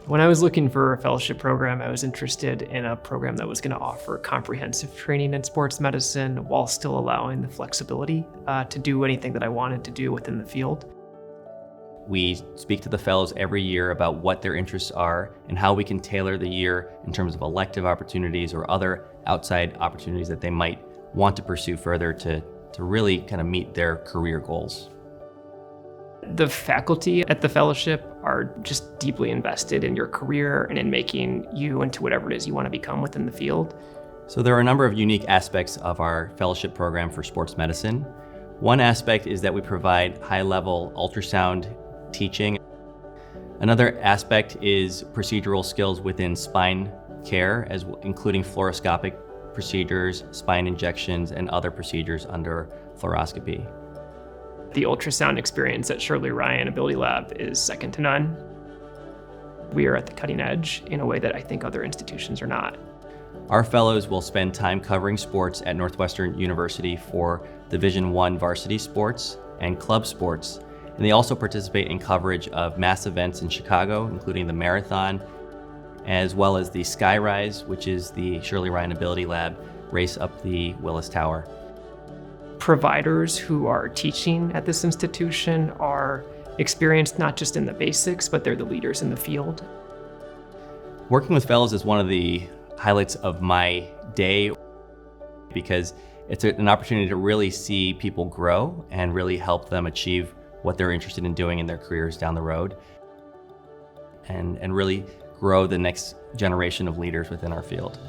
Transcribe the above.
When I was looking for a fellowship program, I was interested in a program that was going to offer comprehensive training in sports medicine while still allowing the flexibility to do anything that I wanted to do within the field. We speak to the fellows every year about what their interests are and how we can tailor the year in terms of elective opportunities or other outside opportunities that they might want to pursue further to really kind of meet their career goals. The faculty at the fellowship are just deeply invested in your career and in making you into whatever it is you want to become within the field. So there are a number of unique aspects of our fellowship program for sports medicine. One aspect is that we provide high-level ultrasound teaching. Another aspect is procedural skills within spine care, including fluoroscopic procedures, spine injections, and other procedures under fluoroscopy. The ultrasound experience at Shirley Ryan AbilityLab is second to none. We are at the cutting edge in a way that I think other institutions are not. Our fellows will spend time covering sports at Northwestern University for Division I varsity sports and club sports, and they also participate in coverage of mass events in Chicago, including the marathon, as well as the Skyrise, which is the Shirley Ryan AbilityLab race up the Willis Tower. Providers who are teaching at this institution are experienced not just in the basics, but they're the leaders in the field. Working with fellows is one of the highlights of my day because it's an opportunity to really see people grow and really help them achieve what they're interested in doing in their careers down the road and really grow the next generation of leaders within our field.